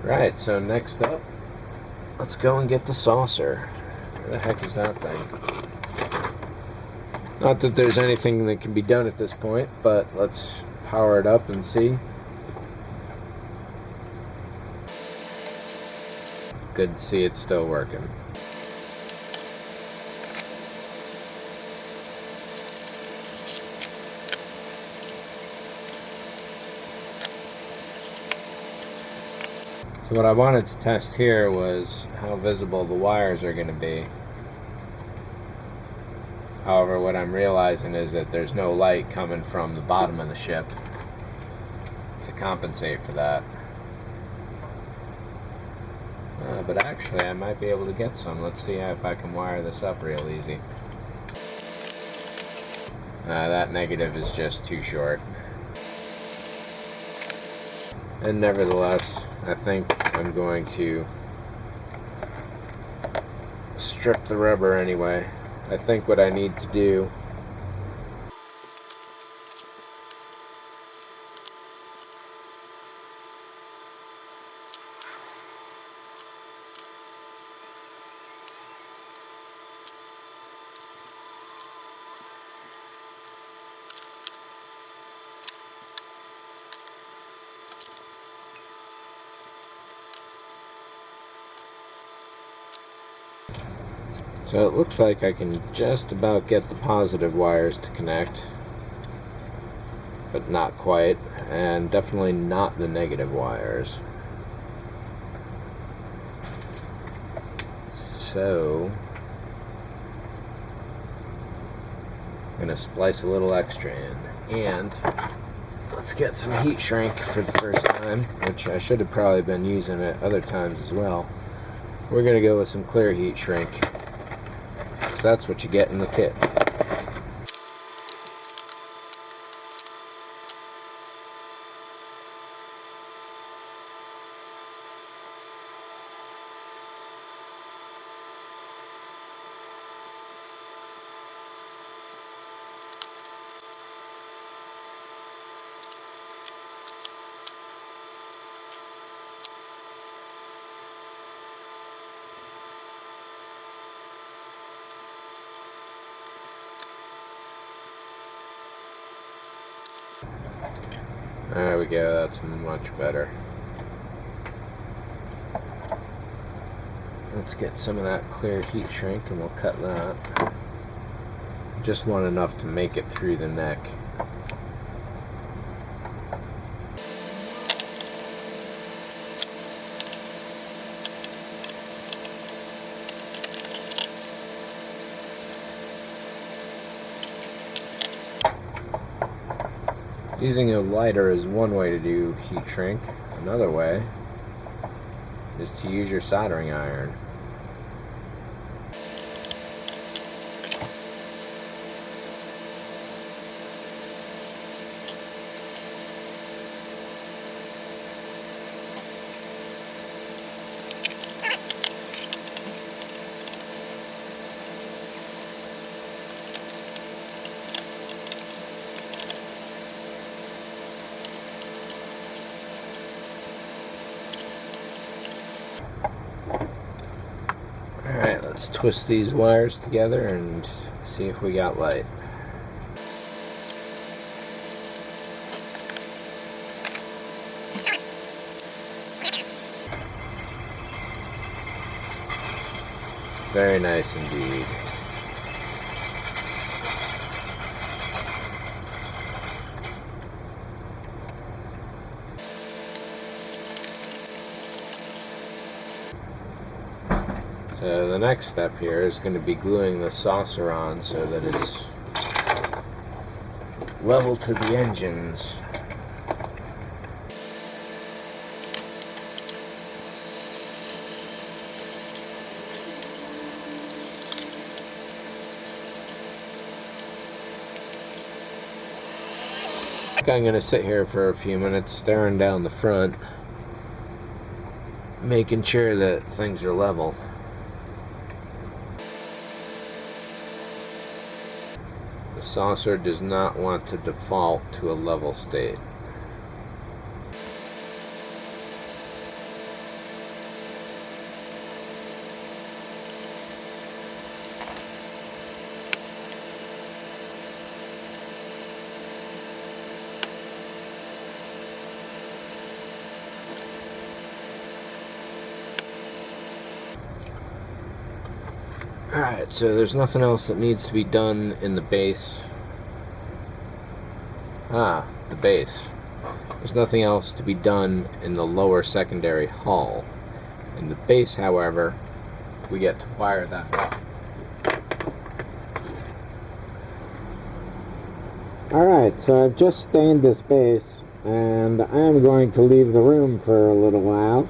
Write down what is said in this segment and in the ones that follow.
Right, so next up, let's go and get the saucer. Where the heck is that thing? Not that there's anything that can be done at this point, but let's power it up and see. Good to see it's still working. So what I wanted to test here was how visible the wires are going to be. However, what I'm realizing is that there's no light coming from the bottom of the ship to compensate for that. But actually, I might be able to get some. Let's see if I can wire this up real easy. That negative is just too short. And nevertheless, I think I'm going to strip the rubber anyway. I think what I need to do So it looks like I can just about get the positive wires to connect, but not quite, and definitely not the negative wires. So I'm going to splice a little extra in, and let's get some heat shrink for the first time, which I should have probably been using at other times as well. We're going to go with some clear heat shrink. So that's what you get in the kit. There we go, that's much better. Let's get some of that clear heat shrink and we'll cut that. Just want enough to make it through the neck. Using a lighter is one way to do heat shrink. Another way is to use your soldering iron. Alright, let's twist these wires together and see if we got light. Very nice indeed. So the next step here is going to be gluing the saucer on so that it's level to the engines. I'm going to sit here for a few minutes staring down the front, making sure that things are level. The saucer does not want to default to a level state. Alright, so there's nothing else that needs to be done in the base. The base. There's nothing else to be done in the lower secondary hull. In the base, however, we get to wire that up. Alright, so I've just stained this base, and I am going to leave the room for a little while.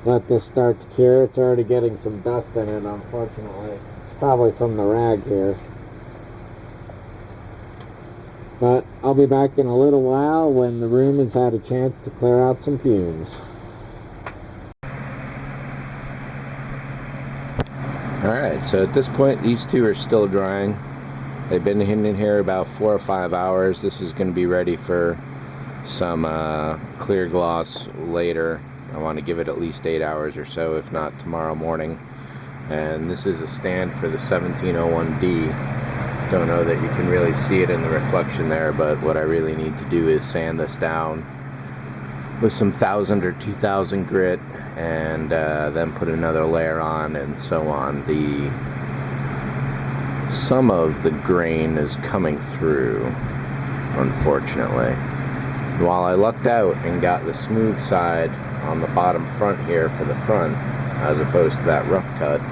Let this start to cure. It's already getting some dust in it, unfortunately. It's probably from the rag here. But I'll be back in a little while when the room has had a chance to clear out some fumes. Alright, so at this point these two are still drying. They've been in here about 4 or 5 hours. This is going to be ready for some clear gloss later. I want to give it at least 8 hours or so, if not tomorrow morning. And this is a stand for the 1701D. Don't know that you can really see it in the reflection there, but what I really need to do is sand this down with some 1000 or 2000 grit, and then put another layer on, and so on. Some of the grain is coming through, unfortunately. While I lucked out and got the smooth side on the bottom front here for the front, as opposed to that rough cut,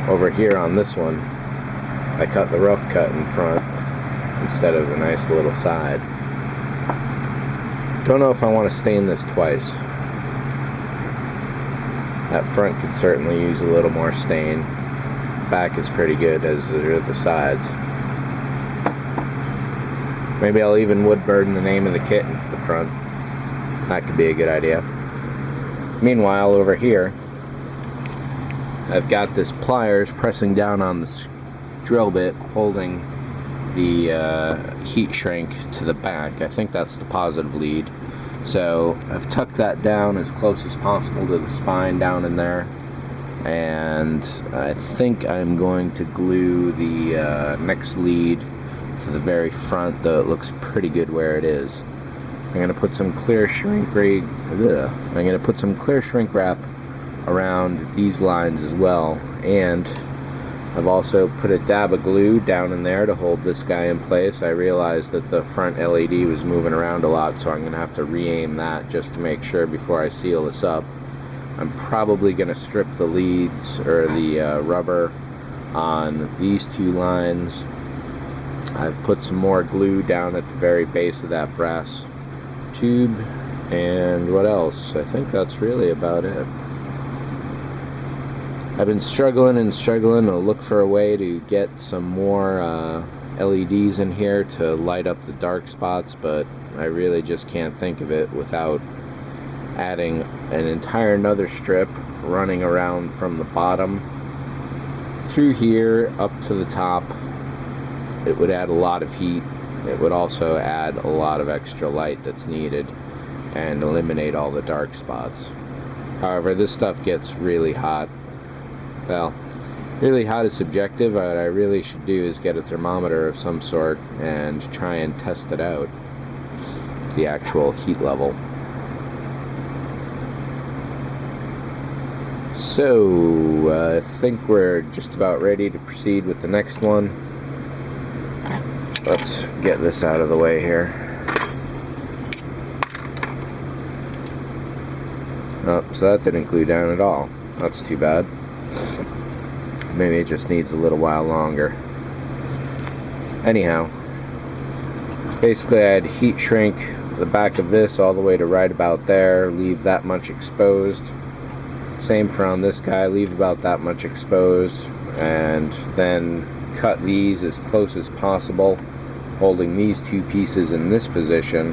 over here on this one, I cut the rough cut in front instead of a nice little side. Don't know if I want to stain this twice. That front could certainly use a little more stain. Back is pretty good, as are the sides. Maybe I'll even wood burden the name of the kit into the front. That could be a good idea. Meanwhile, over here, I've got this pliers pressing down on the drill bit, holding the heat shrink to the back. I think that's the positive lead. So I've tucked that down as close as possible to the spine down in there. And I think I'm going to glue the next lead to the very front, though it looks pretty good where it is. I'm going to put some clear shrink wrap around these lines as well, and I've also put a dab of glue down in there to hold this guy in place. I realized that the front LED was moving around a lot, so I'm going to have to re-aim that just to make sure before I seal this up. I'm probably going to strip the leads, or the rubber, on these two lines. I've put some more glue down at the very base of that brass tube, and what else? I think that's really about it. I've been struggling to look for a way to get some more LEDs in here to light up the dark spots, but I really just can't think of it without adding an entire another strip running around from the bottom through here up to the top. It would add a lot of heat. It would also add a lot of extra light that's needed and eliminate all the dark spots. However, this stuff gets really hot. Well, really hot is subjective. What I really should do is get a thermometer of some sort and try and test it out, the actual heat level. So, I think we're just about ready to proceed with the next one. Let's get this out of the way here. Oh, so that didn't glue down at all. That's too bad. Maybe it just needs a little while longer. Anyhow, basically I had heat shrink the back of this all the way to right about there, leave that much exposed. Same for on this guy, leave about that much exposed, and then cut these as close as possible, holding these two pieces in this position,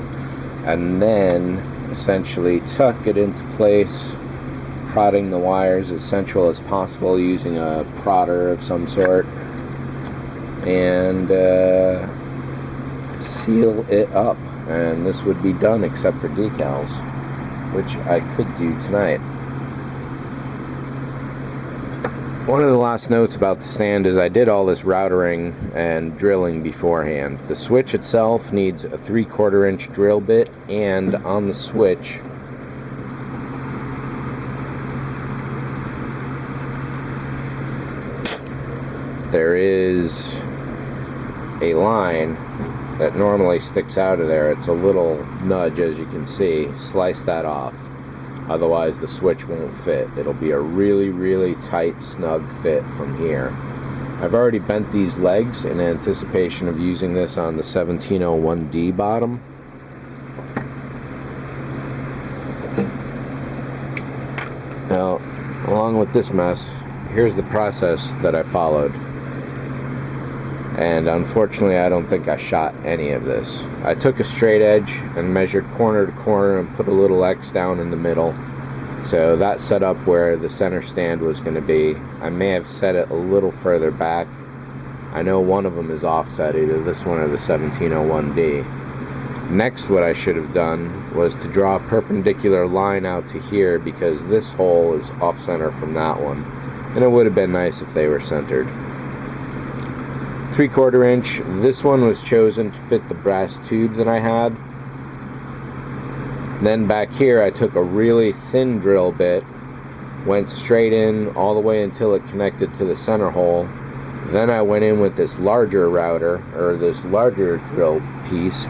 and then essentially tuck it into place, prodding the wires as central as possible using a prodder of some sort, and seal it up. And this would be done except for decals, which I could do tonight. One of the last notes about the stand is I did all this routering and drilling beforehand. The switch itself needs a 3/4 inch drill bit, and on the switch there is a line that normally sticks out of there. It's a little nudge, as you can see. Slice that off. Otherwise the switch won't fit. It'll be a really, really tight, snug fit from here. I've already bent these legs in anticipation of using this on the 1701D bottom. Now, along with this mess, here's the process that I followed. And unfortunately, I don't think I shot any of this. I took a straight edge and measured corner to corner and put a little X down in the middle. So that set up where the center stand was going to be. I may have set it a little further back. I know one of them is offset, either this one or the 1701D. Next, what I should have done was to draw a perpendicular line out to here, because this hole is off center from that one. And it would have been nice if they were centered. 3/4 inch. This one was chosen to fit the brass tube that I had. Then back here I took a really thin drill bit, went straight in all the way until it connected to the center hole. Then I went in with this larger router, or this larger drill piece,